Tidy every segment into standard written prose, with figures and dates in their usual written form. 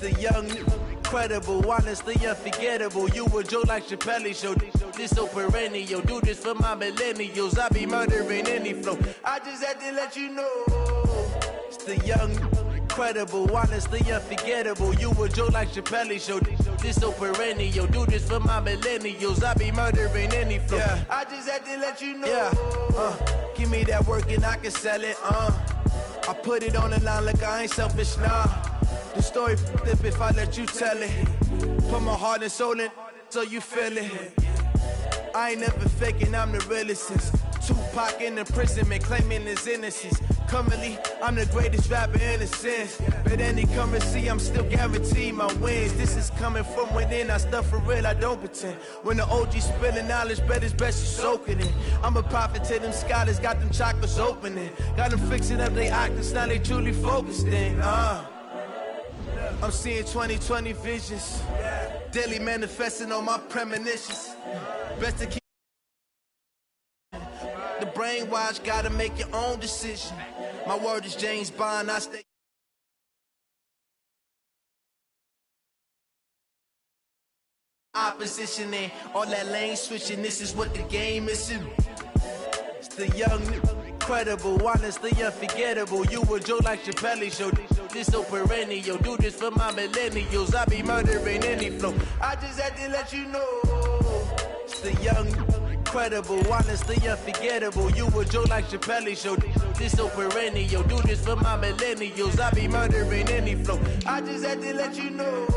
the young, incredible, honestly unforgettable. You a joke like Chappelle Show. This so perennial. Do this for my millennials. I be murdering any flow. I just had to let you know. It's the young, incredible, honestly unforgettable. You a joke like Chappelle Show. This so perennial. Do this for my millennials. I be murdering any flow. Yeah. I just had to let you know. Yeah. Give me that work and I can sell it. I put it on the line like I ain't selfish, nah. The story flip if I let you tell it. Put my heart and soul in so you feel it. I ain't never faking, I'm the realest since Tupac in imprisonment, claiming his innocence. Currently, I'm the greatest rapper in a sense. But any currency, I'm still guaranteed my wins. This is coming from within, I stuff for real, I don't pretend. When the OG spilling knowledge, bet it's best you soak it in. I'm a prophet to them scholars, got them chakras opening. Got them fixing up they octaves, now they truly focused in. I'm seeing 2020 visions. Daily manifesting on my premonitions. Best to keep the brainwash, gotta make your own decision. My word is James Bond, I stay opposition and all that lane switching. This is what the game is. It's the young, incredible, honestly unforgettable. You a joke like Chappelle Show. This so perennial. Do this for my millennials. I be murdering any flow. I just had to let you know. It's the young, incredible, honestly unforgettable. You a joke like Chappelle Show. This so perennial. Do this for my millennials. I be murdering any flow. I just had to let you know.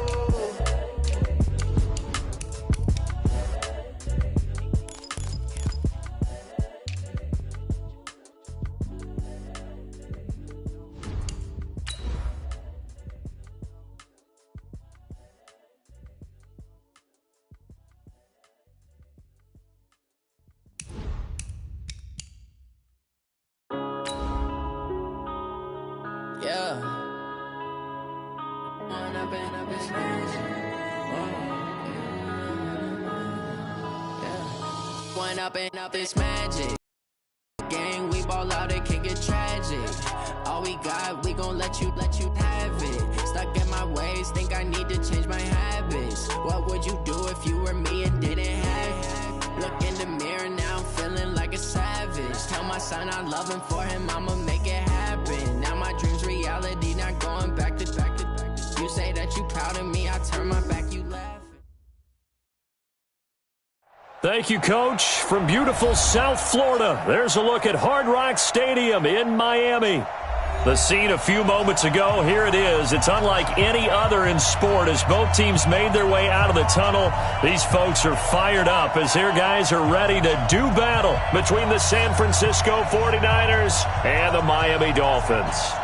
Up it's magic. Gang, we ball out, it can get tragic. All we got, we gon' let you have it. Stuck in my ways, think I need to change my habits. What would you do if you were me and didn't have it? Look in the mirror, now I'm feeling like a savage. Tell my son I love him, for him I'ma make it happen. Now my dream's reality, not going back to. You say that you proud of me, I turn my back, you laugh. Thank you, Coach. From beautiful South Florida, there's a look at Hard Rock Stadium in Miami. The scene a few moments ago, here it is. It's unlike any other in sport as both teams made their way out of the tunnel. These folks are fired up as their guys are ready to do battle between the San Francisco 49ers and the Miami Dolphins.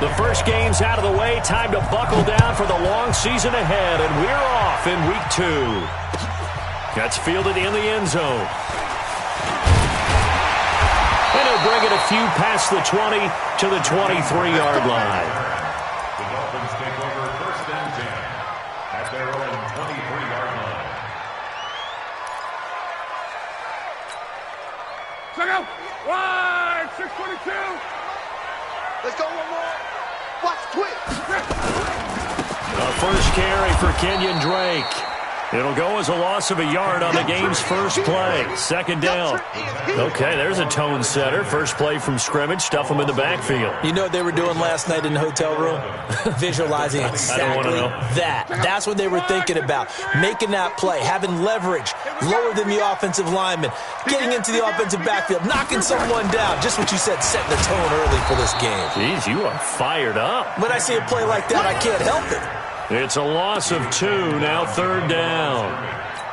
The first game's out of the way. Time to buckle down for the long season ahead, and we're off in week 2. That's fielded in the end zone. And he'll bring it a few past the 20 to the 23-yard line. The Dolphins take over 1st and 10 at their own 23-yard line. Check out! Wide! 622! Let's go one more! Watch quick! The first carry for Kenyon Drake. It'll go as a loss of a yard on the game's first play. Second down. Okay, there's a tone setter. First play from scrimmage. Stuff them in the backfield. You know what they were doing last night in the hotel room? Visualizing exactly that. That's what they were thinking about. Making that play, having leverage, lower than the offensive lineman, getting into the offensive backfield, knocking someone down. Just what you said, setting the tone early for this game. Jeez, you are fired up. When I see a play like that, I can't help it. It's a loss of 2, now 3rd down.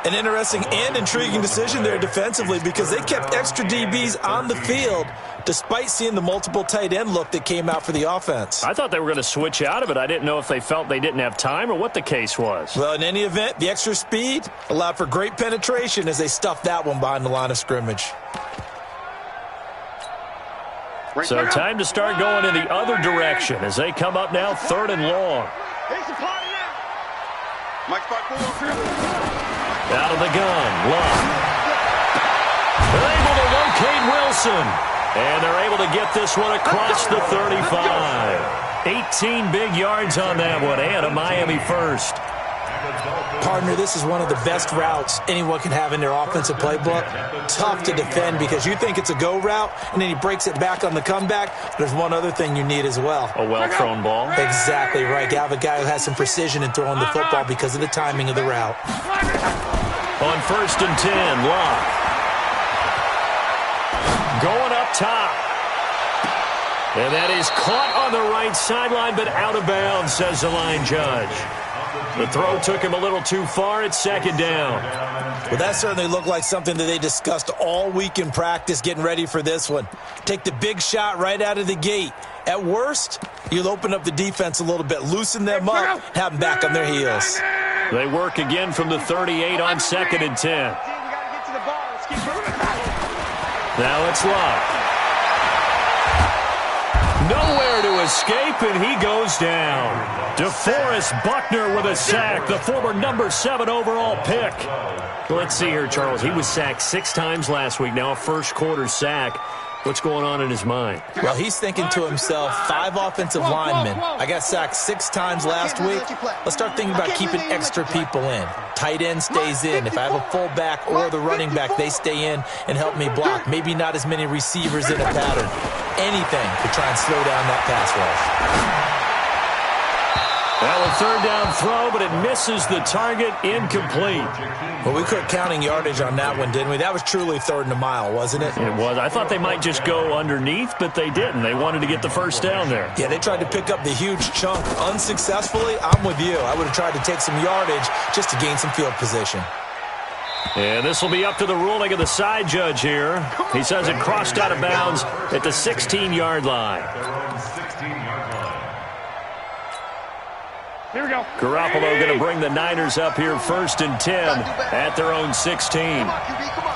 An interesting and intriguing decision there defensively because they kept extra DBs on the field despite seeing the multiple tight end look that came out for the offense. I thought they were going to switch out of it. I didn't know if they felt they didn't have time or what the case was. Well, in any event, the extra speed allowed for great penetration as they stuffed that one behind the line of scrimmage. So time to start going in the other direction as they come up now 3rd and long. It's a party now. Mike spot 4. Out of the gun, Love. They're able to locate Wilson. And they're able to get this one across the 35. 18 big yards on that one, and a Miami first. Partner, this is one of the best routes anyone can have in their offensive playbook. Tough to defend because you think it's a go route, and then he breaks it back on the comeback. There's one other thing you need as well. A well-thrown ball. Exactly right. You have a guy who has some precision in throwing the football because of the timing of the route. On 1st and 10, Locke. Going up top. And that is caught on the right sideline, but out of bounds, says the line judge. The throw took him a little too far. It's 2nd down. Well, that certainly looked like something that they discussed all week in practice getting ready for this one. Take the big shot right out of the gate. At worst, you'll open up the defense a little bit, loosen them up, have them back on their heels. They work again from the 38 on 2nd and 10. Now it's Love. Nowhere to escape, and he goes down. DeForest Buckner with a sack, the former number 7 overall pick. Let's see here, Charles. He was sacked 6 times last week. Now a first-quarter sack. What's going on in his mind? Well, he's thinking to himself, 5 offensive linemen. I got sacked 6 times last week. Let's start thinking about keeping extra people in. Tight end stays in. If I have a fullback or the running back, they stay in and help me block. Maybe not as many receivers in a pattern. Anything to try and slow down that pass rush. Well, a 3rd down throw, but it misses the target, incomplete. Well, we quit counting yardage on that one, didn't we? That was truly 3rd and a mile, wasn't it? It was. I thought they might just go underneath, but they didn't. They wanted to get the first down there. Yeah, they tried to pick up the huge chunk unsuccessfully. I'm with you. I would have tried to take some yardage just to gain some field position. And this will be up to the ruling of the side judge here. He says it crossed out of bounds at the 16-yard line. Here we go. Garoppolo going to bring the Niners up here 1st and 10 at their own 16. Come on, QB, come on.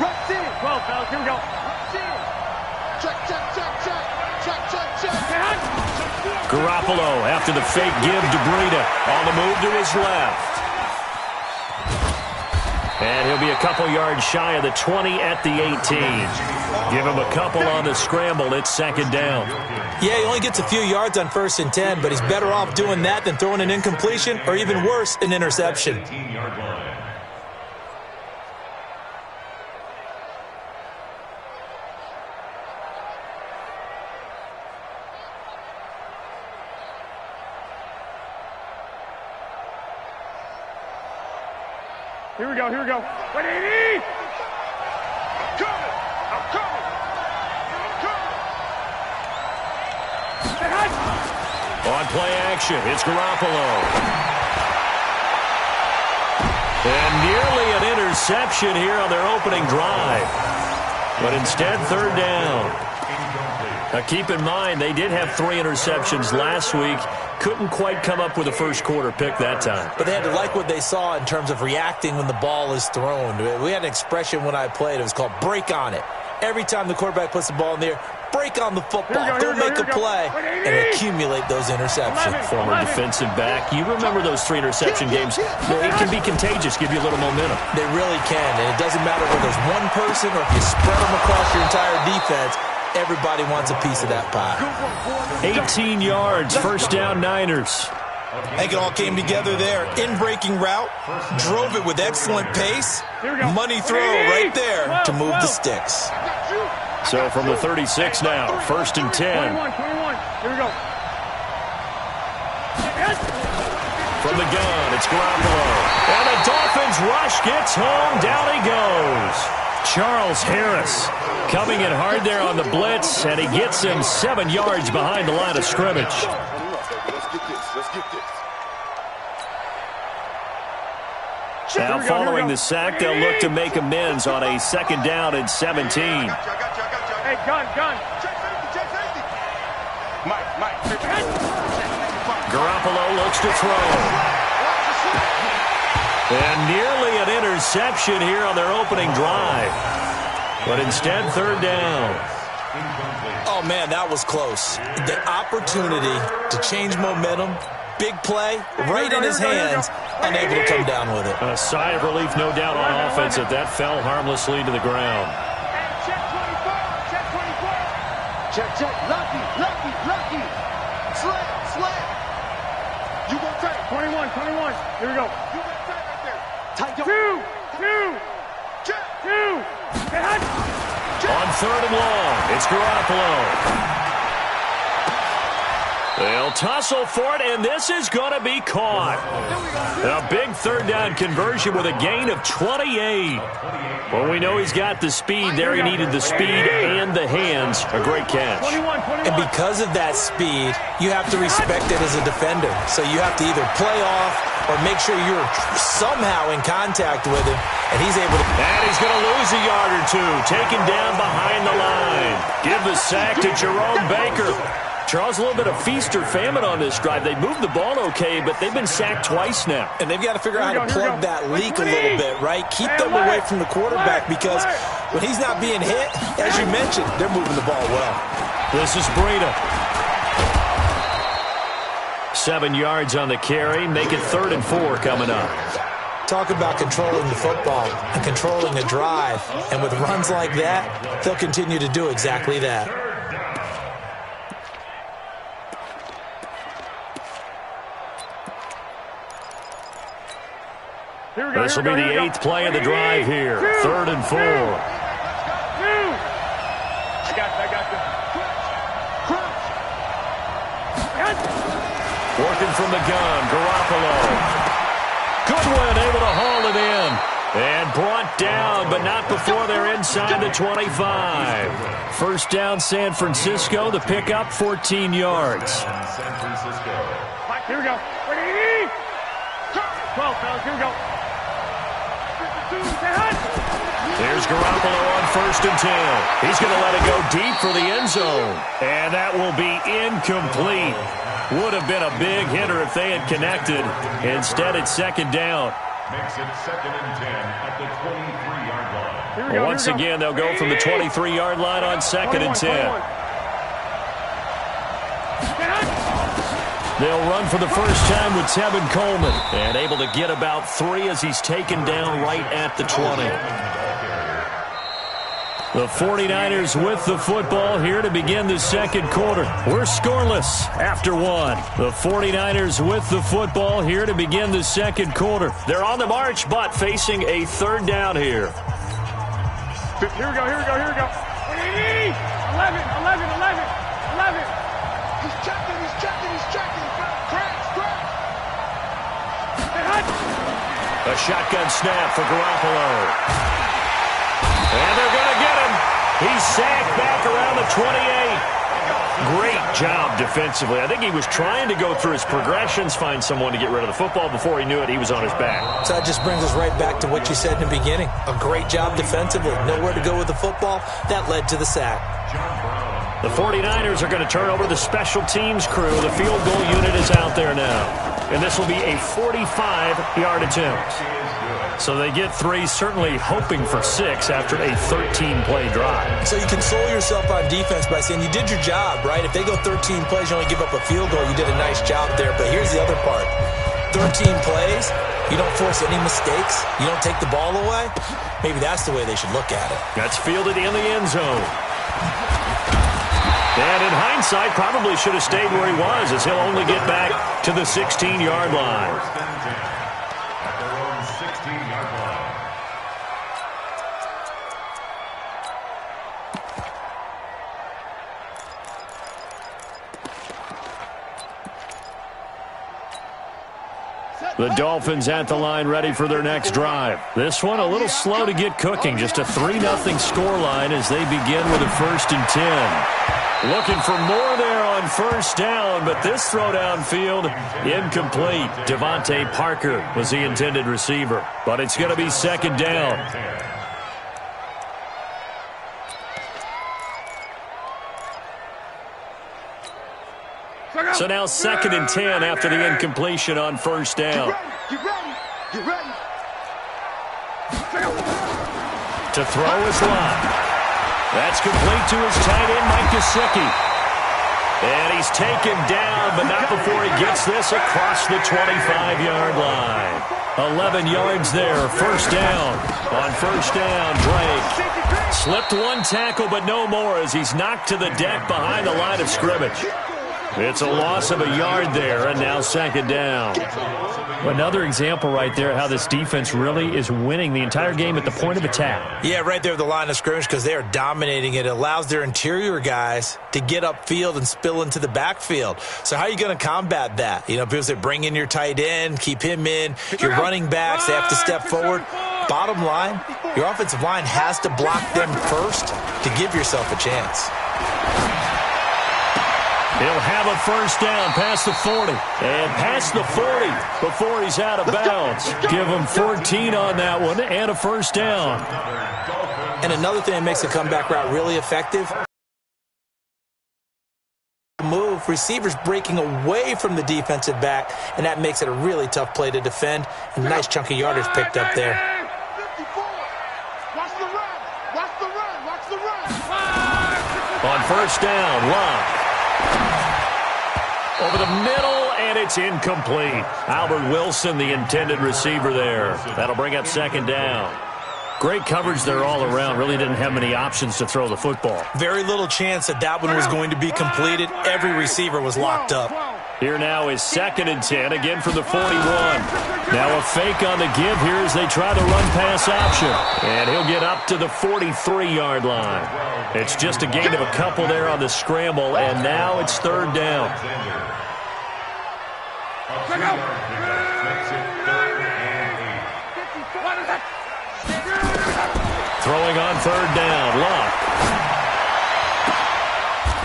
Rush in. 12, fellas, here we go. Rush in. Check, check, check, check. Check, check, check. Garoppolo after the fake give to Breida. On the move to his left. And he'll be a couple yards shy of the 20 at the 18. Give him a couple on the scramble. It's 2nd down. Yeah, he only gets a few yards on 1st and 10, but he's better off doing that than throwing an incompletion or even worse, an interception. Here we go, here we go. 180! I'm coming! I'm coming! I'm coming! On play action, it's Garoppolo. And nearly an interception here on their opening drive. But instead, 3rd down. Now keep in mind, they did have 3 interceptions last week. Couldn't quite come up with a first-quarter pick that time. But they had to like what they saw in terms of reacting when the ball is thrown. We had an expression when I played. It was called break on it. Every time the quarterback puts the ball in there, break on the football. Go make a play and accumulate those interceptions. Former defensive back. You remember those 3 interception games. It can be contagious, give you a little momentum. They really can, and it doesn't matter whether there's one person or if you spread them across your entire defense. Everybody wants a piece of that pie. 18 yards, 1st down Niners. I think it all came together there. In-breaking route, drove it with excellent pace. Money throw right there to move the sticks. So from the 36 now, 1st and 10. 21. Here we go. From the gun, it's Garoppolo. And the Dolphins rush gets home. Down he goes. Charles Harris coming in hard there on the blitz, and he gets him 7 yards behind the line of scrimmage. Now following the sack, they'll look to make amends on a 2nd down and 17. Hey, gun. Mike. Garoppolo looks to throw. And nearly an interception here on their opening drive. But instead, 3rd down. Oh, man, that was close. The opportunity to change momentum, Big play, right in his hands, unable to come down with it. A sigh of relief, no doubt, on offense that fell harmlessly to the ground. Check 24, check 24. Check, lucky. Slam. You won't take. 21. Here we go. You won't take right there. Tight your. Two. Check. On third and long, it's Garoppolo. They'll tussle for it, and this is going to be caught. A big third down conversion with a gain of 28. Well, we know he's got the speed there. He needed the speed and the hands. A great catch. 21. And because of that speed, you have to respect it as a defender. So you have to either play off or make sure you're somehow in contact with him, and he's able to. And he's going to lose a yard or two. Taken down behind the line. Give the sack to Jerome Baker. Charles, a little bit of feast or famine on this drive. They moved the ball okay, but they've been sacked twice now. And they've got to figure out how to plug that leak a little bit, right? Keep them away from the quarterback, because when he's not being hit, as you mentioned, they're moving the ball well. This is Breida. 7 yards on the carry. Make it 3rd and 4 coming up. Talk about controlling the football and controlling a drive. And with runs like that, they'll continue to do exactly that. This will be the 8th play of the drive here. 3rd and 4. I got you. Working from the gun, Garoppolo. Goodwin able to haul it in. And brought down, but not before they're inside the 25. First down, San Francisco. The pickup, 14 yards. San Francisco. Here we go. 12, fellas. Here we go. There's Garoppolo on 1st and 10. He's going to let it go deep for the end zone. And that will be incomplete. Would have been a big hitter if they had connected. Instead, it's 2nd down. Makes it 2nd and 10 at the 23-yard line. Well, once again, they'll go from the 23-yard line on 2nd and 10. They'll run for the first time with Tevin Coleman. And able to get about 3 as he's taken down right at the 20. The 49ers with the football here to begin the 2nd quarter. We're scoreless after 1. The 49ers with the football here to begin the 2nd quarter. They're on the march, but facing a 3rd down here. Here we go. 11. He's checking. A shotgun snap for Garoppolo. And they're going to get him. He's sacked back around the 28. Great job defensively. I think he was trying to go through his progressions, find someone to get rid of the football. Before he knew it, he was on his back. So that just brings us right back to what you said in the beginning. A great job defensively. Nowhere to go with the football. That led to the sack. The 49ers are going to turn over the special teams crew. The field goal unit is out there now. And this will be a 45-yard attempt. So they get 3, certainly hoping for 6 after a 13-play drive. So you console yourself on defense by saying you did your job, right? If they go 13 plays, you only give up a field goal, you did a nice job there. But here's the other part. 13 plays, you don't force any mistakes, you don't take the ball away. Maybe that's the way they should look at it. That's fielded in the end zone. And in hindsight, probably should have stayed where he was, as he'll only get back to the 16-yard line. At their own 16-yard line. The Dolphins at the line, ready for their next drive. This one a little slow to get cooking. Just a 3-0 scoreline as they begin with a 1st and 10. Looking for more there on 1st down, but this throw downfield incomplete. Devontae Parker was the intended receiver, but it's going to be 2nd down. So now 2nd and 10 after the incompletion on 1st down. Get ready. To throw his line. That's complete to his tight end, Mike Gesicki. And he's taken down, but not before he gets this across the 25-yard line. 11 yards there, first down. On first down, Drake slipped one tackle, but no more as he's knocked to the deck behind the line of scrimmage. It's a loss of a yard there, and now second down. Another example right there how this defense really is winning the entire game at the point of attack. Yeah, right there at the line of scrimmage because they are dominating it. It allows their interior guys to get upfield and spill into the backfield. So how are you going to combat that? You know, people say bring in your tight end, keep him in. Your running backs, they have to step forward. Bottom line, your offensive line has to block them first to give yourself a chance. He'll have a first down past the 40. And past the 40 before he's out of bounds. Give him 14 on that one and a first down. And another thing that makes the comeback route really effective, move, receivers breaking away from the defensive back, and that makes it a really tough play to defend. And nice chunk of yardage picked up there. On first down, Locke. Over the middle, and it's incomplete. Albert Wilson, the intended receiver there. That'll bring up second down. Great coverage there all around. Really didn't have many options to throw the football. Very little chance that that one was going to be completed. Every receiver was locked up. Here now is second and 10, again from the 41. Now a fake on the give here as they try the run-pass option. And he'll get up to the 43-yard line. It's just a gain of a couple there on the scramble, and now it's third down. Throwing on third down, Locke.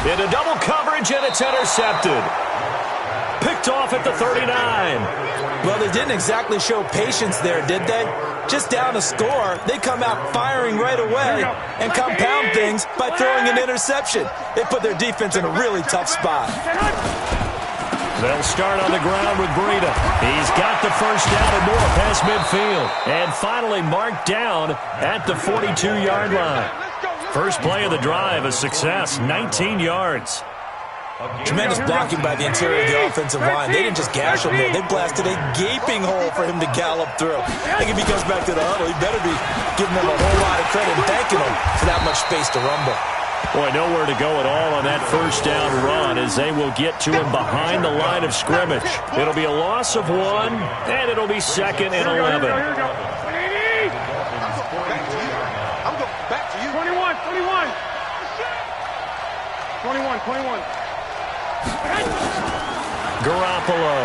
Into double coverage, and it's intercepted. Picked off at the 39. Well, they didn't exactly show patience there, did they? Just down a score, they come out firing right away and compound things by throwing an interception. They put their defense in a really tough spot. They'll start on the ground with Breida. He's got the first down or more past midfield. And finally marked down at the 42-yard line. First play of the drive, a success, 19 yards. Tremendous blocking by the interior of the offensive line. They didn't just gash him there. They blasted a gaping hole for him to gallop through. I think if he goes back to the huddle, he better be giving them a whole lot of credit and thanking them for that much space to rumble. Boy, nowhere to go at all on that first down run as they will get to him behind the line of scrimmage. It'll be a loss of 1, and it'll be second and 11. I'm going back to you. 21. 21. Garoppolo.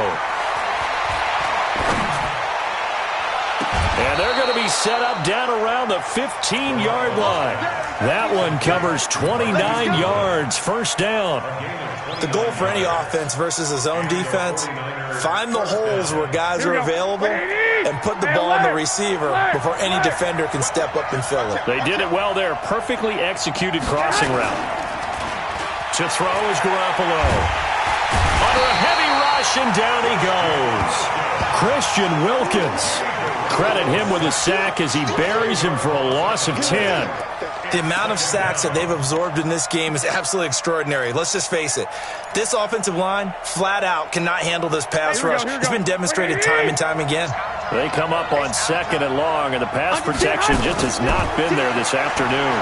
And they're going to be set up down around the 15-yard line. That one covers 29 yards, first down. The goal for any offense versus a zone defense, find the holes where guys are available and put the ball on the receiver before any defender can step up and fill it. They did it well there. Perfectly executed crossing route. To throw is Garoppolo. Under a heavy rush, and down he goes. Christian Wilkins. Credit him with a sack as he buries him for a loss of 10. The amount of sacks that they've absorbed in this game is absolutely extraordinary. Let's just face it. This offensive line, flat out, cannot handle this pass rush. It's been demonstrated time and time again. They come up on second and long, and the pass protection just has not been there this afternoon.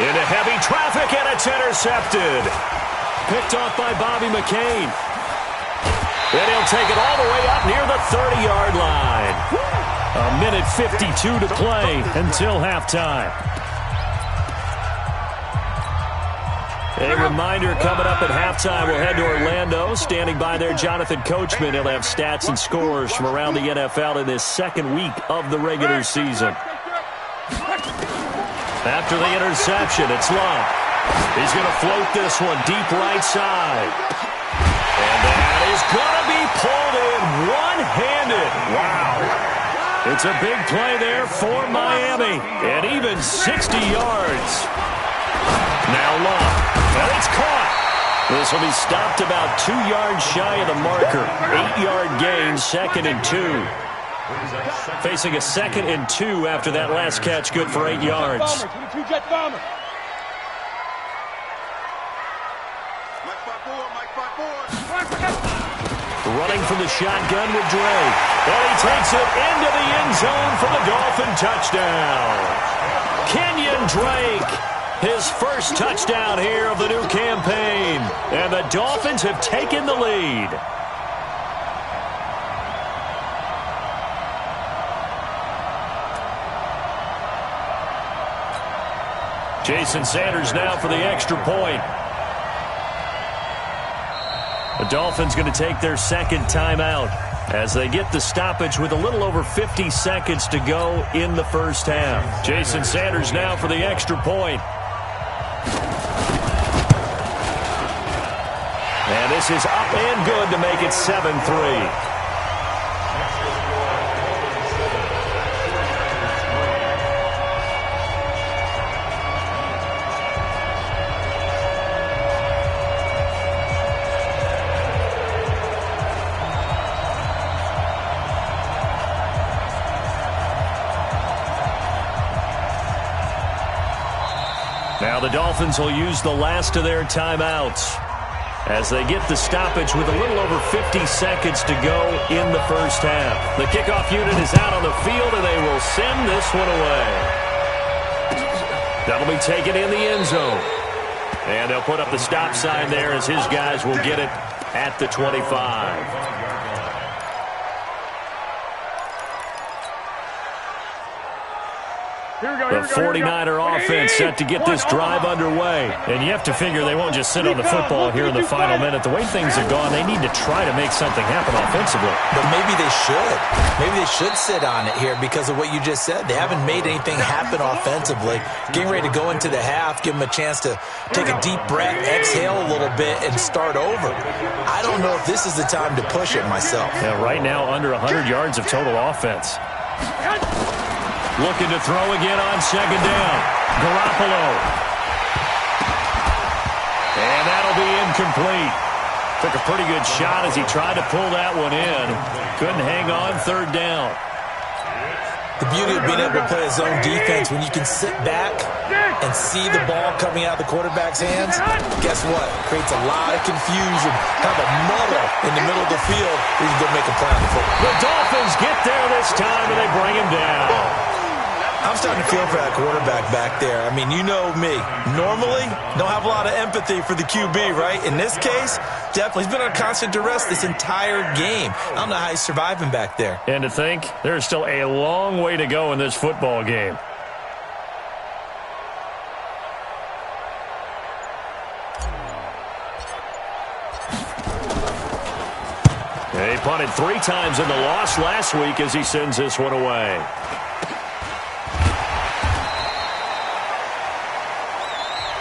Into heavy traffic, and it's intercepted. Picked off by Bobby McCain. And he'll take it all the way up near the 30-yard line. A minute 52 to play until halftime. A reminder coming up at halftime, we'll head to Orlando. Standing by there, Jonathan Coachman. He'll have stats and scores from around the NFL in this second week of the regular season. After the interception, it's Locke. He's going to float this one deep right side. And that is going to be pulled in one-handed. Wow. It's a big play there for Miami. And even 60 yards. Now Locke. And it's caught. This will be stopped about 2 yards shy of the marker. 8-yard gain, second and 2. Facing a second and 2 after that last catch, good for 8 yards. running from the shotgun with Drake. And he takes it into the end zone for the Dolphin touchdown. Kenyon Drake, his first touchdown here of the new campaign. And the Dolphins have taken the lead. Jason Sanders now for the extra point. The Dolphins going to take their second timeout as they get the stoppage with a little over 50 seconds to go in the first half. Jason Sanders now for the extra point. And this is up and good to make it 7-3. Now the Dolphins will use the last of their timeouts as they get the stoppage with a little over 50 seconds to go in the first half. The kickoff unit is out on the field, and they will send this one away. That'll be taken in the end zone. And they'll put up the stop sign there as his guys will get it at the 25. The 49er offense set to get this drive underway. And you have to figure they won't just sit on the football here in the final minute. The way things have gone, they need to try to make something happen offensively. But maybe they should. Maybe they should sit on it here because of what you just said. They haven't made anything happen offensively. Getting ready to go into the half, give them a chance to take a deep breath, exhale a little bit, and start over. I don't know if this is the time to push it myself. Yeah, right now, under 100 yards of total offense. Looking to throw again on second down. Garoppolo. And that'll be incomplete. Took a pretty good shot as he tried to pull that one in. Couldn't hang on third down. The beauty of being able to play a zone defense when you can sit back and see the ball coming out of the quarterback's hands, guess what? Creates a lot of confusion. Have a muddle in the middle of the field where you can go make a play on the football. The Dolphins get there this time, and they bring him down. I'm starting to feel for that quarterback back there. I mean, you know me. Normally, don't have a lot of empathy for the QB, right? In this case, definitely. He's been on constant duress this entire game. I don't know how he's surviving back there. And to think, there's still a long way to go in this football game. He punted 3 times in the loss last week as he sends this one away.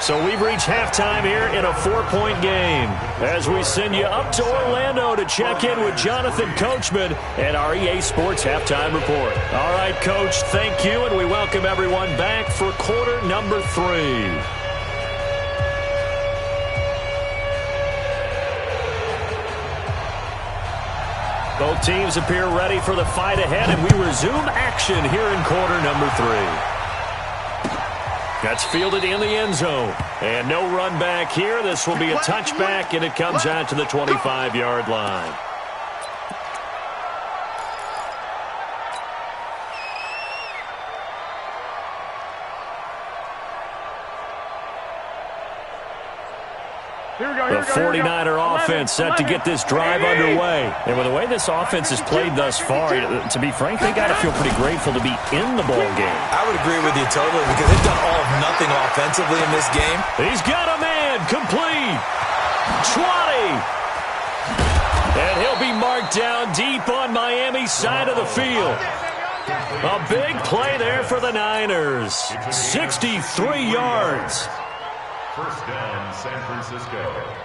So we've reached halftime here in a 4-point game as we send you up to Orlando to check in with Jonathan Coachman and our EA Sports Halftime Report. All right, Coach, thank you, and we welcome everyone back for quarter number 3. Both teams appear ready for the fight ahead, and we resume action here in quarter number 3. That's fielded in the end zone. And no run back here. This will be a touchback, and it comes out to the 25-yard line. The 49er offense set to get this drive underway. And with the way this offense has played thus far, to be frank, they got to feel pretty grateful to be in the ball game. I would agree with you totally because they've done all of nothing offensively in this game. He's got a man complete. 20. And he'll be marked down deep on Miami's side of the field. A big play there for the Niners. 63 yards. First down, San Francisco.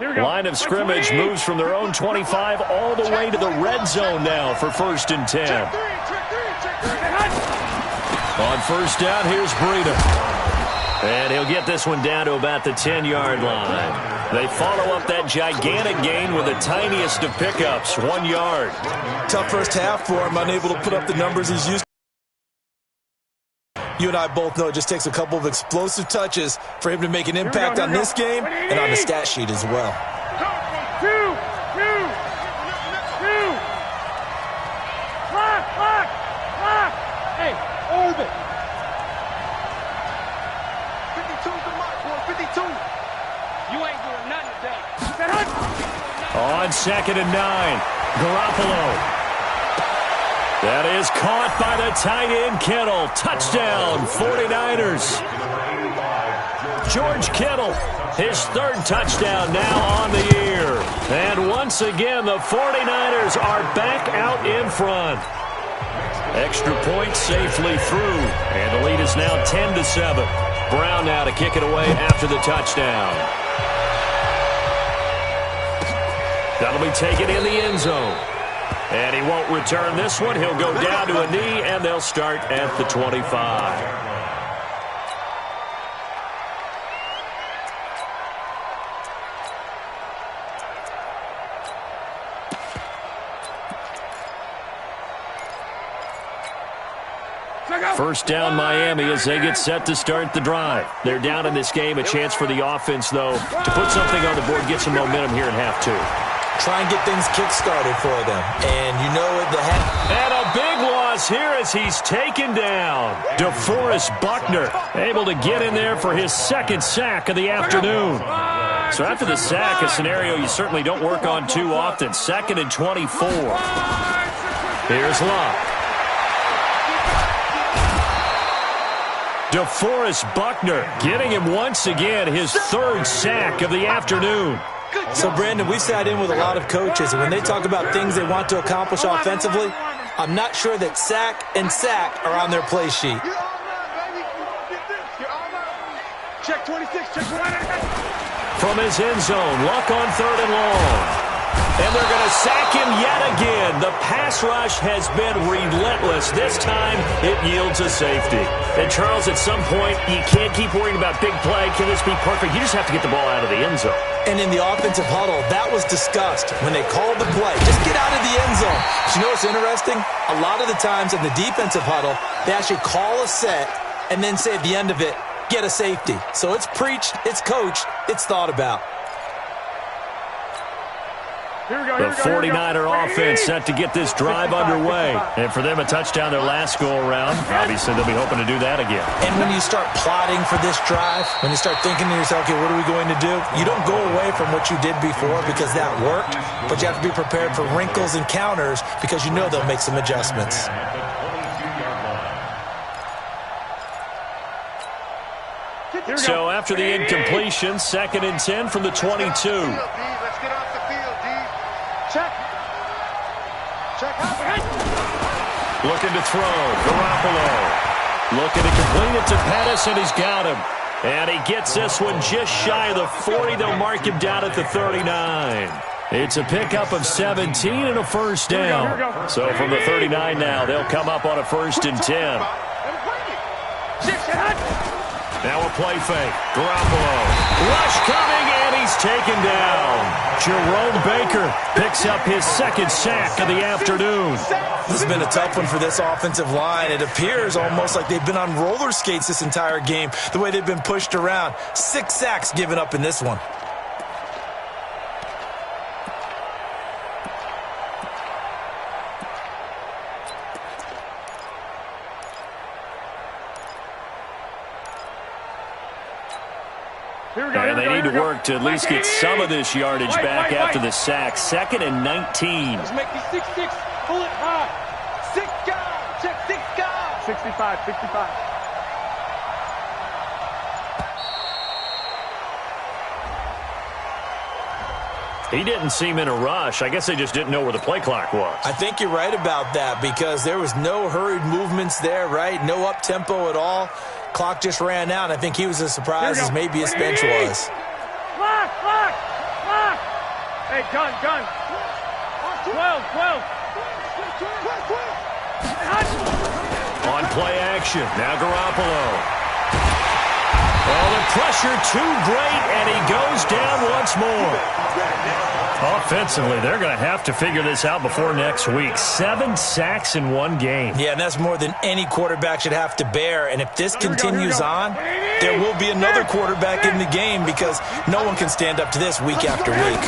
Line of scrimmage moves from their own 25 all the way to the red zone now for 1st and 10. On first down, here's Breida. And he'll get this one down to about the 10-yard line. They follow up that gigantic gain with the tiniest of pickups, 1 yard. Tough first half for him, unable to put up the numbers he's used to. You and I both know it just takes a couple of explosive touches for him to make an impact on this game and on the stat sheet as well. Two. Lock. Hey, orbit. 52's the mark, boy. 52. You ain't doing nothing today. On 2nd and 9, Garoppolo. That is caught by the tight end, Kittle. Touchdown, 49ers. George Kittle, his 3rd touchdown now on the year. And once again, the 49ers are back out in front. Extra point safely through, and the lead is now 10-7. Brown now to kick it away after the touchdown. That'll be taken in the end zone. And he won't return this one. He'll go down to a knee, and they'll start at the 25. First down, Miami, as they get set to start the drive. They're down in this game. A chance for the offense, though, to put something on the board, get some momentum here in half 2. Try and get things kick-started for them. And you know the And a big loss here as he's taken down. DeForest Buckner able to get in there for his 2nd sack of the afternoon. So after the sack, a scenario you certainly don't work on too often. 2nd and 24. Here's Locke. DeForest Buckner getting him once again his 3rd sack of the afternoon. So, Brandon, we sat in with a lot of coaches, and when they talk about things they want to accomplish offensively, I'm not sure that sack and sack are on their play sheet. Check 26, check 26. From his end zone, Luck on 3rd and long. And they're going to sack him yet again. The pass rush has been relentless. This time, it yields a safety. And, Charles, at some point, you can't keep worrying about big play. Can this be perfect? You just have to get the ball out of the end zone. And in the offensive huddle, that was discussed when they called the play. Just get out of the end zone. But you know what's interesting? A lot of the times in the defensive huddle, they actually call a set and then say at the end of it, get a safety. So it's preached, it's coached, it's thought about. The 49er offense set to get this drive underway. And for them, a touchdown their last go-around. Obviously, they'll be hoping to do that again. And when you start plotting for this drive, when you start thinking to yourself, okay, what are we going to do? You don't go away from what you did before because that worked, but you have to be prepared for wrinkles and counters because you know they'll make some adjustments. So after the incompletion, 2nd and 10 from the 22. Looking to throw. Garoppolo. Looking to complete it to Pettis, and he's got him. And he gets this one just shy of the 40. They'll mark him down at the 39. It's a pickup of 17 and a first down. So from the 39 now, they'll come up on a 1st and 10. Now a play fake. Garoppolo. Rush coming, and he's taken down. Jerome Baker picks up his 2nd sack of the afternoon. This has been a tough one for this offensive line. It appears almost like they've been on roller skates this entire game, the way they've been pushed around. 6 sacks given up in this one. And they need to work to at least get some of this yardage back after the sack. 2nd and 19. Let's make the 6-6. Pull it high. 6 guys. Check 6 guys. 65. He didn't seem in a rush. I guess they just didn't know where the play clock was. I think you're right about that because there was no hurried movements there, right? No up-tempo at all. Clock just ran out. I think he was as surprised as maybe his bench was. Lock. Hey, gun. 12. On play action. Now Garoppolo. Oh, the pressure too great, and he goes down once more. Offensively, they're going to have to figure this out before next week. 7 sacks in one game. Yeah, and that's more than any quarterback should have to bear. And if this continues on, there will be another quarterback in the game because no one can stand up to this week after week.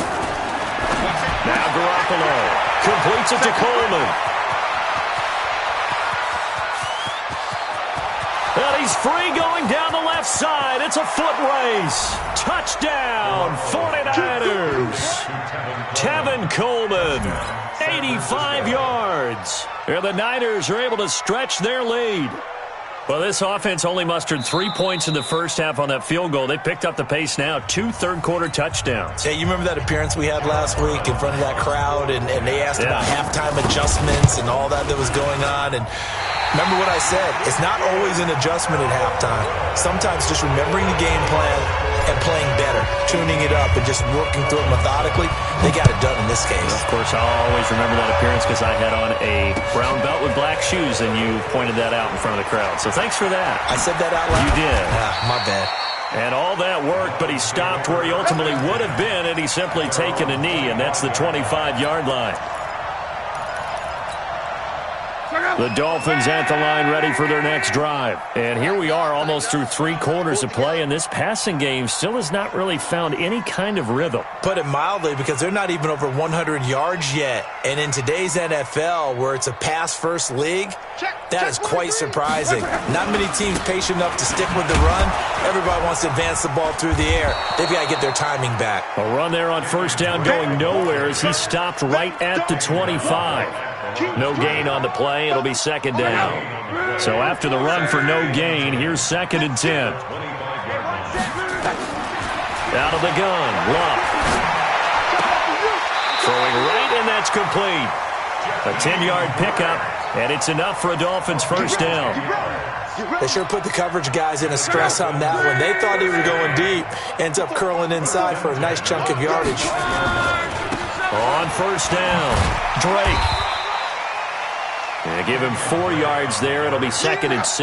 Now Garoppolo completes it to Coleman. And he's free going down the left side. It's a foot race. Touchdown, 49ers. Tevin Coleman, 85 yards. And the Niners are able to stretch their lead. Well, this offense only mustered 3 points in the first half on that field goal. They picked up the pace now, 2 third-quarter touchdowns. Hey, you remember that appearance we had last week in front of that crowd, and they asked about halftime adjustments and all that was going on, and remember what I said. It's not always an adjustment at halftime. Sometimes just remembering the game plan and playing better, tuning it up, and just working through it methodically. They got it done in this case. Of course, I'll always remember that appearance because I had on a brown belt with black shoes, and you pointed that out in front of the crowd. So thanks for that. I said that out loud? You did. My bad. And all that worked, but he stopped where he ultimately would have been, and he's simply taken a knee, and that's the 25-yard line. The Dolphins at the line ready for their next drive. And here we are almost through 3 quarters of play, and this passing game still has not really found any kind of rhythm. Put it mildly, because they're not even over 100 yards yet. And in today's NFL, where it's a pass-first league, that is quite surprising. Not many teams patient enough to stick with the run. Everybody wants to advance the ball through the air. They've got to get their timing back. A run there on first down going nowhere as he stopped right at the 25. No gain on the play. It'll be second down. So after the run for no gain, here's 2nd and 10. Out of the gun, Luck. Throwing right, and that's complete. A 10-yard pickup, and it's enough for a Dolphins first down. They sure put the coverage guys in a stress on that one. They thought he was going deep. Ends up curling inside for a nice chunk of yardage. On first down, Drake. And give him 4 yards there. It'll be 2nd and 6.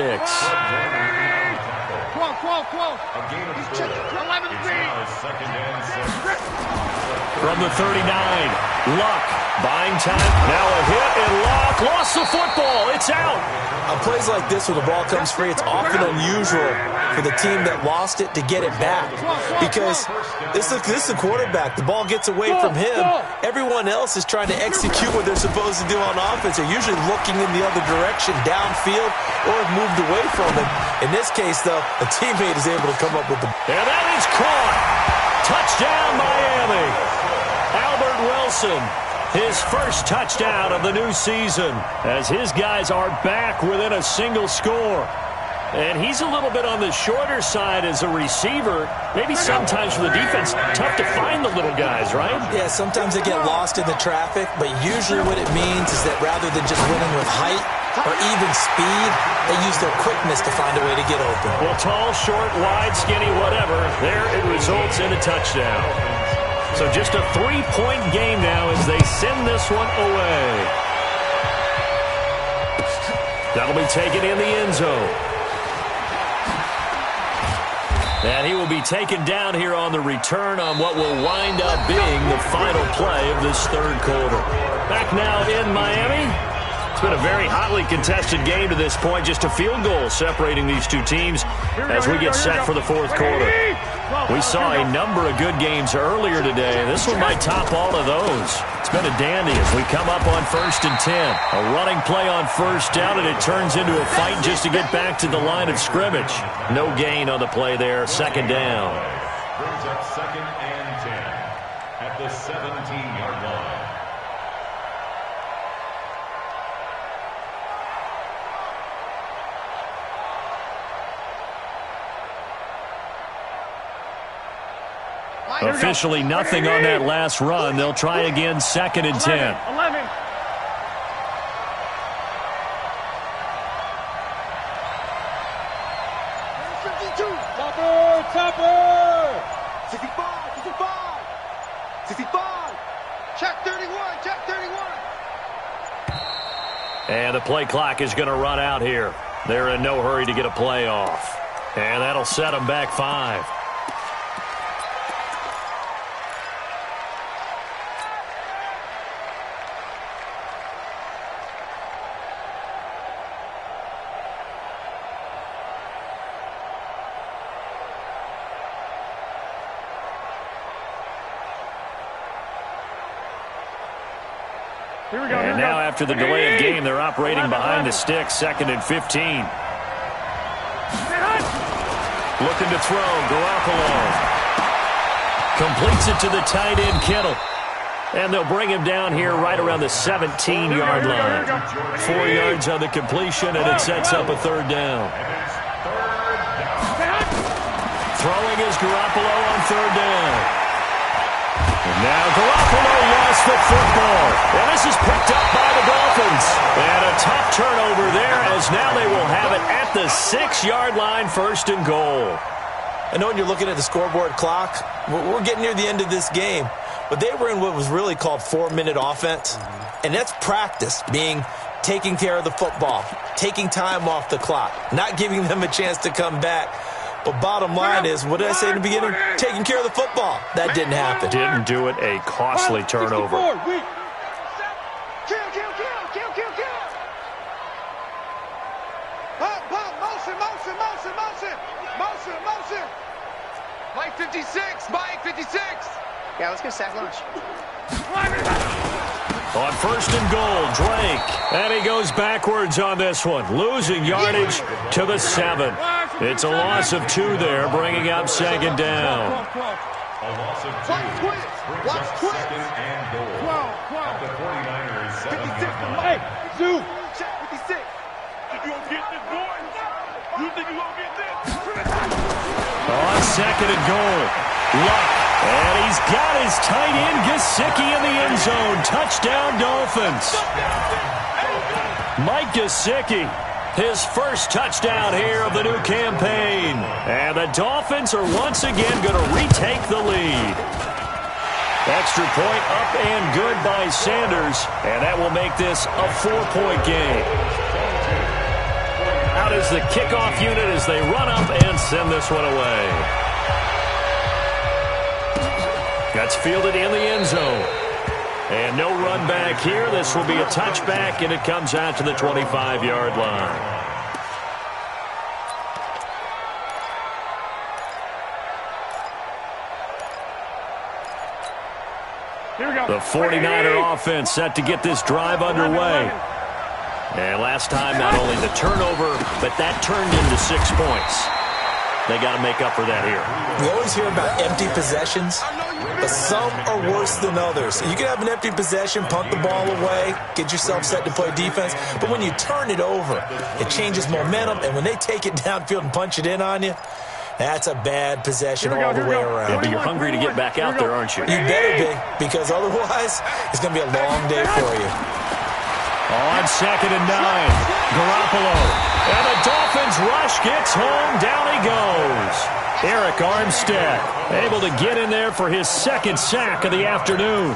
From the 39, Luck buying time. Now a hit, and Luck lost the football. It's out. On plays like this, when the ball comes free, it's often unusual for the team that lost it to get it back. Because this is the quarterback. The ball gets away from him. Everyone else is trying to execute what they're supposed to do on offense. They're usually looking in the other direction, downfield, or have moved away from him. In this case, though, a teammate is able to come up with the... And that is caught. Touchdown, Miami. Albert Wilson, his first touchdown of the new season, as his guys are back within a single score. And he's a little bit on the shorter side as a receiver. Maybe sometimes for the defense, tough to find the little guys, right? Yeah, sometimes they get lost in the traffic, but usually what it means is that rather than just winning with height or even speed, they use their quickness to find a way to get open. Well, tall, short, wide, skinny, whatever, there it results in a touchdown. So just a 3-point game now as they send this one away. That'll be taken in the end zone. And he will be taken down here on the return on what will wind up being the final play of this third quarter. Back now in Miami. It's been a very hotly contested game to this point. Just a field goal separating these two teams as we get set for the fourth quarter. We saw a number of good games earlier today. This one might top all of those. It's been a dandy as we come up on 1st and 10. A running play on first down, and it turns into a fight just to get back to the line of scrimmage. No gain on the play there. 2nd down. Brings up 2nd and 10 at the 17-yard line. Officially nothing on that last run. They'll try again 2nd and 10. 11. Topper! 65, 65, 65. Check 31, check 31. And the play clock is going to run out here. They're in no hurry to get a play off. And that'll set them back 5. And now after the delay of game, they're operating behind the sticks, 2nd and 15. Looking to throw, Garoppolo. Completes it to the tight end, Kittle. And they'll bring him down here right around the 17-yard line. 4 yards on the completion, and it sets up a 3rd down. Throwing is Garoppolo on 3rd down. And now Garoppolo lost the football. And this is picked up by the Dolphins. And a tough turnover there, as now they will have it at the 6-yard line, 1st and goal. I know when you're looking at the scoreboard clock, we're getting near the end of this game. But they were in what was really called 4-minute offense. And that's practice, being taking care of the football, taking time off the clock, not giving them a chance to come back. But bottom line is, what did I say in the beginning? Taking care of the football. That didn't happen. Didn't do it. A costly turnover. Motion. Mike 56. Mike 56. Yeah, let's go sack lunch. On 1st and goal, Drake. And he goes backwards on this one, losing yardage to the 7. It's a loss of 2 there, bringing up 2nd down. A loss of 2. Brings up 2nd and goal. At the 49ers, 7-yard line. Check 56. You gonna get this, boy? You think you gonna get this? On 2nd and goal, Luck. And he's got his tight end, Gesicki, in the end zone. Touchdown, Dolphins. Mike Gesicki, his first touchdown here of the new campaign. And the Dolphins are once again going to retake the lead. Extra point up and good by Sanders. And that will make this a 4-point game. Out is the kickoff unit as they run up and send this one away. That's fielded in the end zone. And no run back here. This will be a touchback, and it comes out to the 25-yard line. The 49er offense set to get this drive underway. And last time, not only the turnover, but that turned into 6 points. They got to make up for that here. We always hear about empty possessions, but some are worse than others. You can have an empty possession, punt the ball away, get yourself set to play defense, but when you turn it over, it changes momentum, and when they take it downfield and punch it in on you, that's a bad possession all the way around. Yeah, but you're hungry to get back out there, aren't you? You better be, because otherwise, it's going to be a long day for you. On 2nd and 9, Garoppolo. And the Dolphins rush gets home. Down he goes. Eric Armstead able to get in there for his 2nd sack of the afternoon.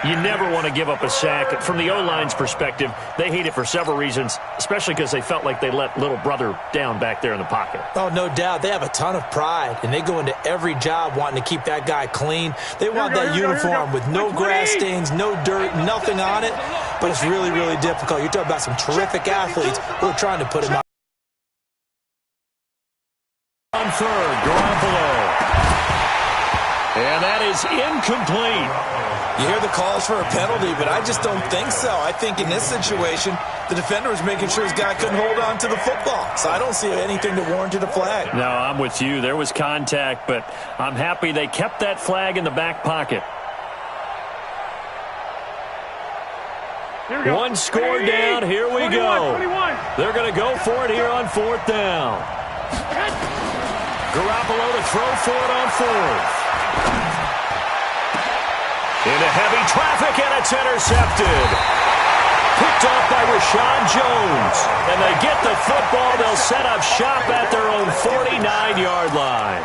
You never want to give up a sack. From the O-line's perspective, they hate it for several reasons, especially because they felt like they let little brother down back there in the pocket. Oh, no doubt. They have a ton of pride, and they go into every job wanting to keep that guy clean. They want that uniform with no grass stains, no dirt, nothing on it, but it's really, really difficult. You're talking about some terrific athletes who are trying to put him out. On 3rd, Garoppolo. And that is incomplete. You hear the calls for a penalty, but I just don't think so. I think in this situation, the defender was making sure his guy couldn't hold on to the football. So I don't see anything that warranted a flag. No, I'm with you. There was contact, but I'm happy they kept that flag in the back pocket. One score down. Here we go. They're going to go for it here on 4th down. Garoppolo to throw for it on 4th. Into heavy traffic, and it's intercepted. Picked off by Rashawn Jones. And they get the football. They'll set up shop at their own 49-yard line.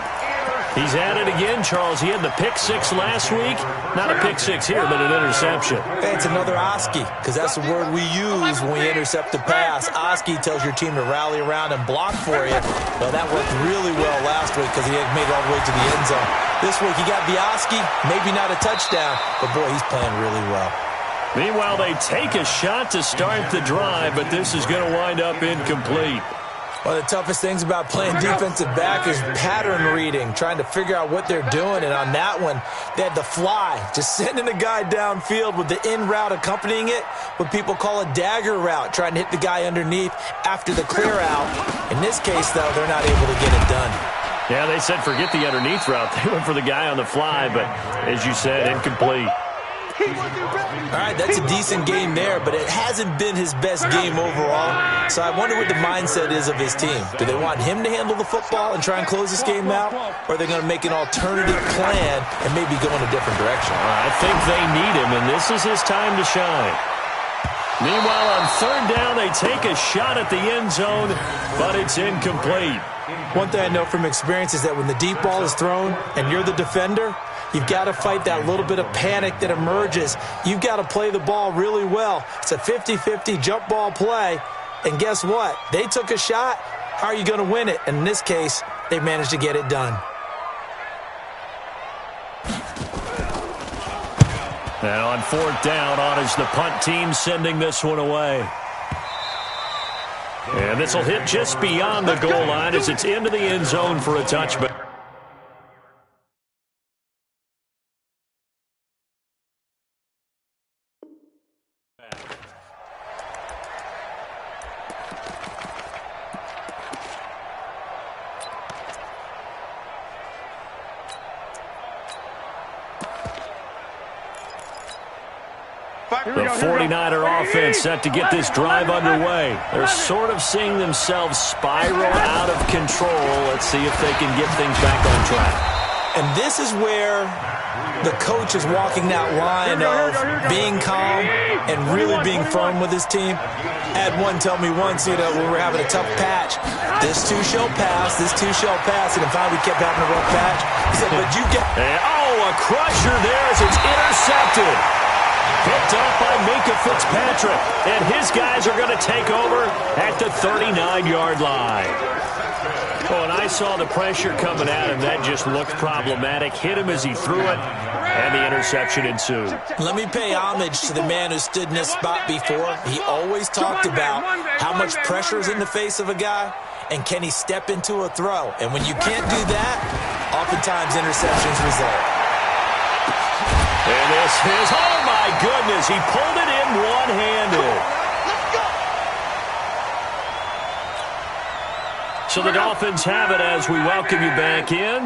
He's at it again, Charles. He had the pick six last week. Not a pick six here, but an interception. Hey, it's another Oski, because that's the word we use when we intercept the pass. Oski tells your team to rally around and block for you. Well, that worked really well last week because he had made it all the way to the end zone. This week he got the Oski, maybe not a touchdown, but boy, he's playing really well. Meanwhile, they take a shot to start the drive, but this is going to wind up incomplete. One of the toughest things about playing defensive back is pattern reading, trying to figure out what they're doing. And on that one, they had the fly, just sending a guy downfield with the in route accompanying it, what people call a dagger route, trying to hit the guy underneath after the clear out. In this case, though, they're not able to get it done. Yeah, they said forget the underneath route. They went for the guy on the fly, but as you said, incomplete. All right, that's a decent game there, but it hasn't been his best game overall. So I wonder what the mindset is of his team. Do they want him to handle the football and try and close this game out? Or are they going to make an alternative plan and maybe go in a different direction? I think they need him, and this is his time to shine. Meanwhile, on third down, they take a shot at the end zone, but it's incomplete. One thing I know from experience is that when the deep ball is thrown and you're the defender, you've got to fight that little bit of panic that emerges. You've got to play the ball really well. It's a 50-50 jump ball play. And guess what? They took a shot. How are you going to win it? And in this case, they managed to get it done. And on fourth down, on is the punt team sending this one away. And this will hit just beyond the goal line as it's into the end zone for a touchback. The 49er offense set to get this drive underway. They're sort of seeing themselves spiral out of control. Let's see if they can get things back on track. And this is where the coach is walking that line of being calm and really being firm with his team. I had one tell me once, when we were having a tough patch, this too shall pass, this too shall pass, and finally we kept having a rough patch. He said, but you get... Oh, a crusher there as it's intercepted. Picked up by Minka Fitzpatrick, and his guys are going to take over at the 39-yard line. Oh, and I saw the pressure coming at him. That just looked problematic. Hit him as he threw it, and the interception ensued. Let me pay homage to the man who stood in this spot before. He always talked about how much pressure is in the face of a guy, and can he step into a throw. And when you can't do that, oftentimes interceptions result. And this is, oh my goodness, he pulled it in one-handed. So the Dolphins have it as we welcome you back in.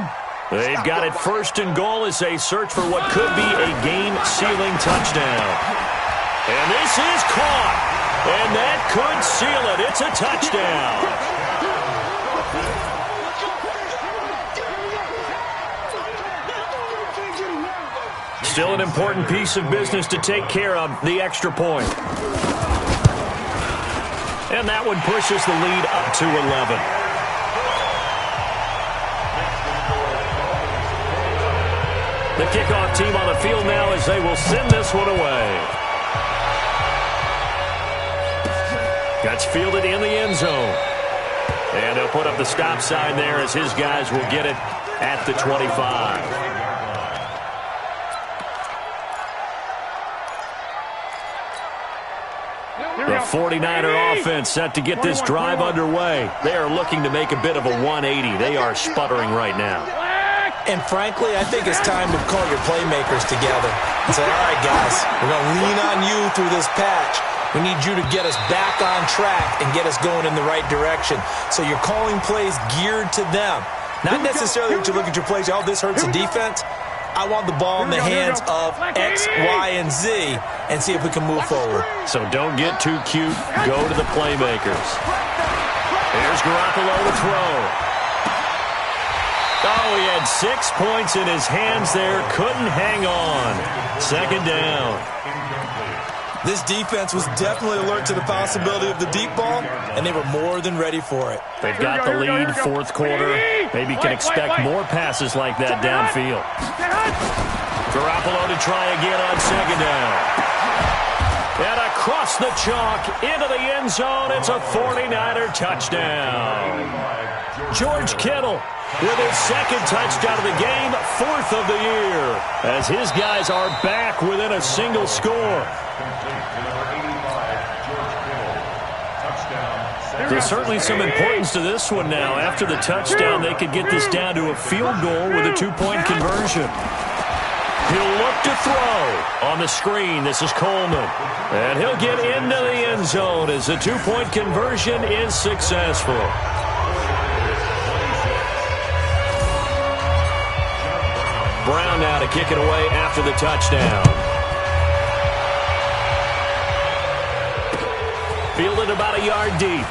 They've got it first and goal as they search for what could be a game-sealing touchdown. And this is caught. And that could seal it. It's a touchdown. Still an important piece of business to take care of, the extra point. And that one pushes the lead up to 11. The kickoff team on the field now as they will send this one away. That's fielded in the end zone. And they'll put up the stop sign there as his guys will get it at the 25. The 49er offense set to get this drive underway. They are looking to make a bit of a 180. They are sputtering right now. And frankly, I think it's time to call your playmakers together and say, all right, guys, we're going to lean on you through this patch. We need you to get us back on track and get us going in the right direction. So you're calling plays geared to them. Not necessarily that you look at your plays, oh, this hurts the defense. I want the ball in the hands of X, Y, and Z and see if we can move forward. So don't get too cute. Go to the playmakers. Here's Garoppolo to throw. Oh, he had 6 points in his hands there. Couldn't hang on. Second down. This defense was definitely alert to the possibility of the deep ball, and they were more than ready for it. They've got the lead, fourth quarter. Maybe can expect more passes like that downfield. Garoppolo to try again on second down. And across the chalk into the end zone. It's a 49er touchdown. George Kittle with his second touchdown of the game, fourth of the year, as his guys are back within a single score. There's certainly some importance to this one now. After the touchdown, they could get this down to a field goal with a two-point conversion. He'll look to throw on the screen. This is Coleman. And he'll get into the end zone as the two-point conversion is successful. Brown now to kick it away after the touchdown. Fielded about a yard deep.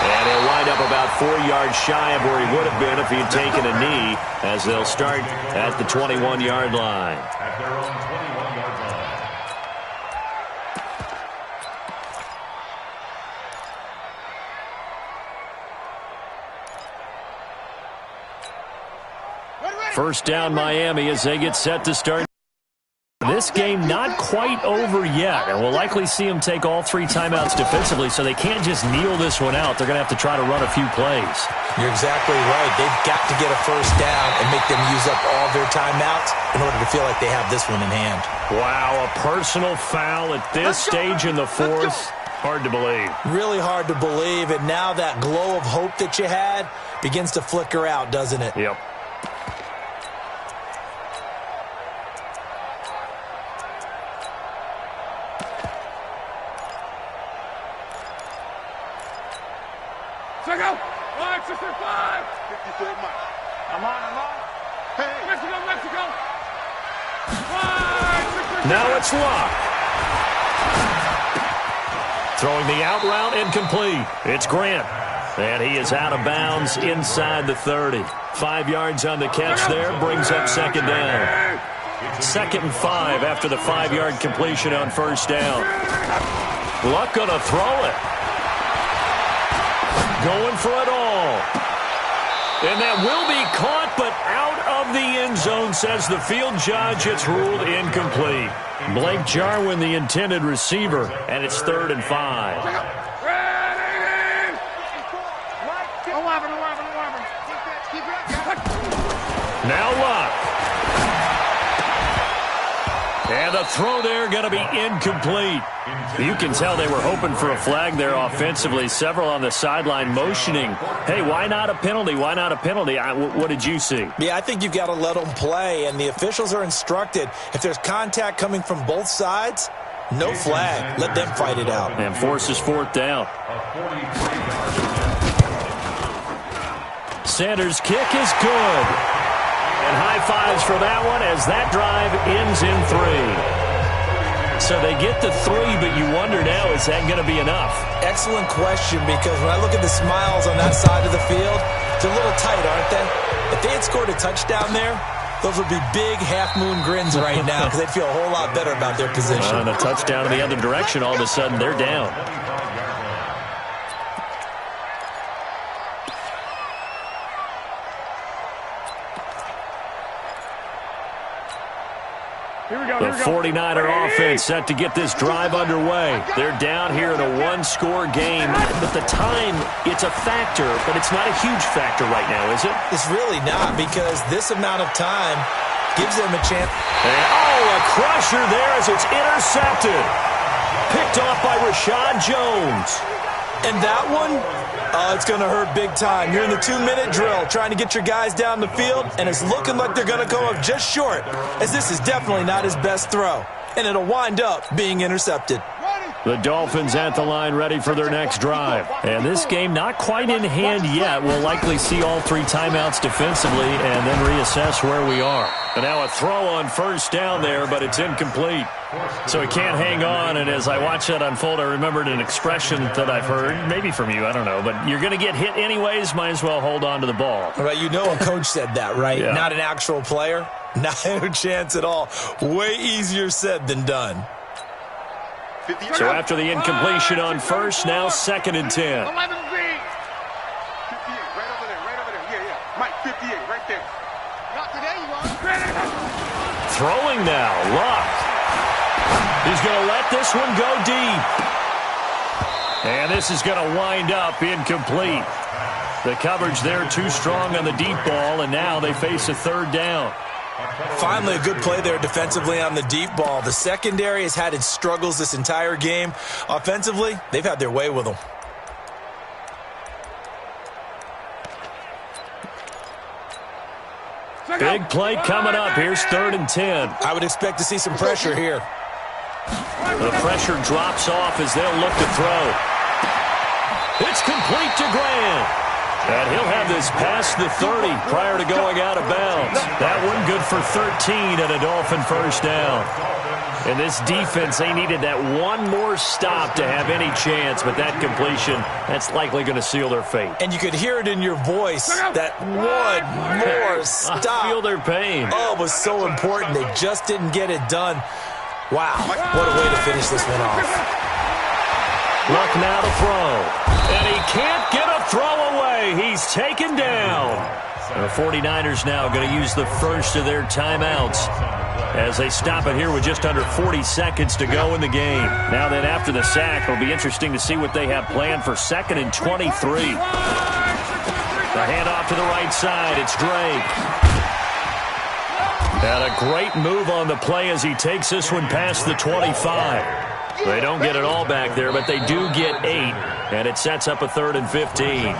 And he'll wind up about 4 yards shy of where he would have been if he had taken a knee, as they'll start at the 21-yard line. At their own 21-yard line. First down Miami as they get set to start. This game not quite over yet, and we'll likely see them take all 3 timeouts defensively, so they can't just kneel this one out. They're going to have to try to run a few plays. You're exactly right. They've got to get a first down and make them use up all their timeouts in order to feel like they have this one in hand. Wow, a personal foul at this stage in the fourth. Hard to believe. Really hard to believe, and now that glow of hope that you had begins to flicker out, doesn't it? Yep. Check out. 5, 54 miles. I'm on. Hey. Mexico. 5, 6, Now it's Luck. Throwing the out route incomplete. It's Grant. And he is out of bounds inside the 30. 5 yards on the catch there. Brings up second down. 2nd and 5 after the 5-yard completion on first down. Luck going to throw it. Going for it all. And that will be caught, but out of the end zone, says the field judge. It's ruled incomplete. Blake Jarwin, the intended receiver, and it's 3rd and 5. Now Luck. And the throw there going to be incomplete. You can tell they were hoping for a flag there offensively. Several on the sideline motioning, hey, why not a penalty? Why not a penalty? What did you see? Yeah, I think you've got to let them play, and the officials are instructed. If there's contact coming from both sides, no flag. Let them fight it out. And forces 4th down. Sanders' kick is good. And high fives for that one as that drive ends in 3. So they get the 3, but you wonder now, is that going to be enough? Excellent question, because when I look at the smiles on that side of the field, they're a little tight, aren't they? If they had scored a touchdown there, those would be big half-moon grins right now because they'd feel a whole lot better about their position. And a touchdown in the other direction, all of a sudden they're down. The 49er offense set to get this drive underway. They're down here in a one-score game, but the time, it's a factor, but it's not a huge factor right now, is it? It's really not, because this amount of time gives them a chance. And, a crusher there as it's intercepted. Picked off by Rashad Jones. And that one, it's going to hurt big time. You're in the 2-minute drill trying to get your guys down the field, and it's looking like they're going to come up just short, as this is definitely not his best throw. And it'll wind up being intercepted. The Dolphins at the line ready for their next drive. And this game not quite in hand yet. We'll likely see all 3 timeouts defensively and then reassess where we are. And now a throw on first down there, but it's incomplete. So he can't hang on, and as I watch that unfold, I remembered an expression that I've heard, maybe from you, I don't know, but you're going to get hit anyways, might as well hold on to the ball. Well, you know a coach said that, right? Yeah. Not an actual player. Not a chance at all. Way easier said than done. So after the incompletion on first, now 2nd and 10. 11 V. 58, right over there. Yeah. Mike, 58, right there. Not today, you are. Throwing now, Luck. He's going to let this one go deep. And this is going to wind up incomplete. The coverage there too strong on the deep ball, and now they face a 3rd down. Finally a good play there defensively on the deep ball. The secondary has had its struggles this entire game. Offensively, they've had their way with them. Big play coming up. Here's 3rd and 10. I would expect to see some pressure here. The pressure drops off as they'll look to throw. It's complete to Grant. And he'll have this past the 30 prior to going out of bounds. That one good for 13 and a Dolphin 1st down. And this defense, they needed that one more stop to have any chance, but that completion, that's likely going to seal their fate. And you could hear it in your voice, that one more stop. I feel their pain. Oh, it was so important. They just didn't get it done. Wow, what a way to finish this one off. Luck now to throw. And he can't get a throw away. He's taken down. The 49ers now going to use the first of their timeouts as they stop it here with just under 40 seconds to go in the game. Now then, after the sack, it'll be interesting to see what they have planned for 2nd and 23. The handoff to the right side. It's Drake. And a great move on the play as he takes this one past the 25. They don't get it all back there, but they do get 8, and it sets up a 3rd and 15.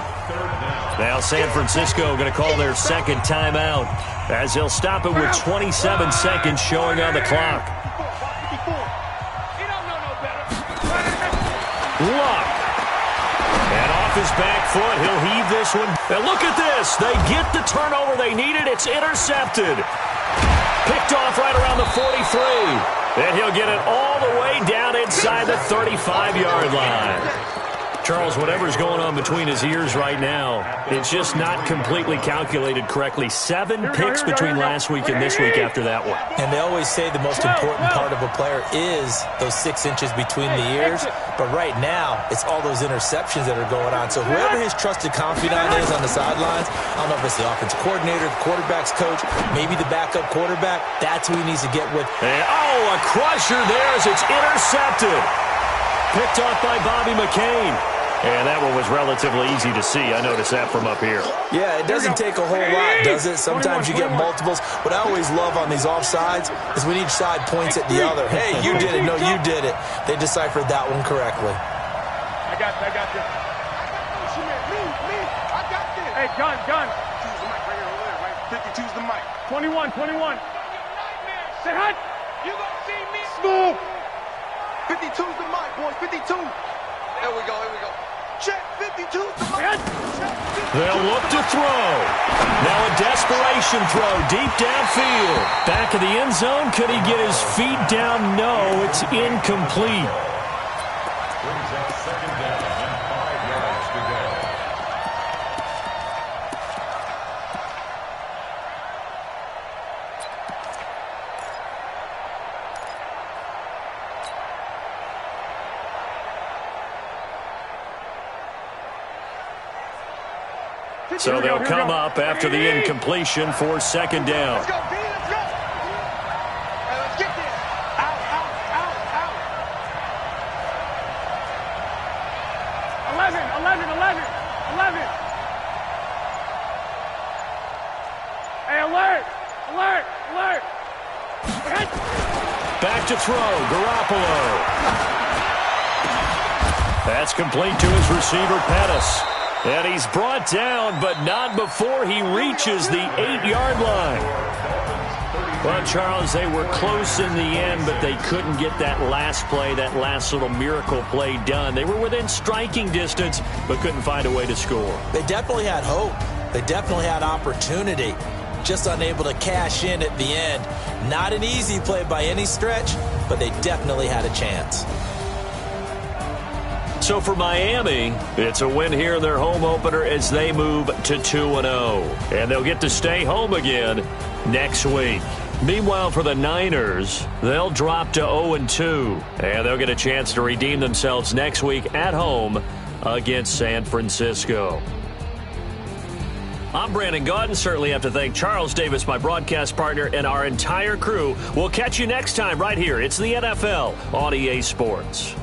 Now San Francisco going to call their 2nd timeout as they'll stop it with 27 seconds showing on the clock. Luck. And off his back foot, he'll heave this one. And look at this. They get the turnover they needed. It's intercepted. Picked off right around the 43. And he'll get it all the way down inside the 35-yard line. Charles, whatever's going on between his ears right now, it's just not completely calculated correctly. 7 picks between last week and this week after that one. And they always say the most important part of a player is those 6 inches between the ears. But right now, it's all those interceptions that are going on. So whoever his trusted confidant is on the sidelines, I don't know if it's the offensive coordinator, the quarterback's coach, maybe the backup quarterback, that's who he needs to get with. And, a crusher there as it's intercepted. Picked off by Bobby McCain. And that one was relatively easy to see. I noticed that from up here. Yeah, it doesn't take a whole lot, does it? Sometimes you get multiples. What I always love on these offsides is when each side points at the other. Hey, you did it. No, you did it. They deciphered that one correctly. I got this. Me. I got this. Hey, gun. Choose the mic right here, over there, right? 50, choose the mic. 21. Say hi. You gonna see me? Smooth. 52's the mic, boys. 52. There we go. Check 52's the mic. They'll look to throw. Now a desperation throw deep downfield. Back of the end zone. Could he get his feet down? No, it's incomplete. Brings up 2nd down and 5 yards to go. So they'll come up after the incompletion for 2nd down. Let's go, B, let's go. Hey, let's get this. Out. 11. Hey, alert. Back to throw, Garoppolo. That's complete to his receiver, Pettis. And he's brought down, but not before he reaches the 8-yard line. Well, Charles, they were close in the end, but they couldn't get that last play, that last little miracle play done. They were within striking distance, but couldn't find a way to score. They definitely had hope. They definitely had opportunity. Just unable to cash in at the end. Not an easy play by any stretch, but they definitely had a chance. So for Miami, it's a win here in their home opener as they move to 2-0. And they'll get to stay home again next week. Meanwhile, for the Niners, they'll drop to 0-2, and they'll get a chance to redeem themselves next week at home against San Francisco. I'm Brandon Gaudin. Certainly have to thank Charles Davis, my broadcast partner, and our entire crew. We'll catch you next time right here. It's the NFL on EA Sports.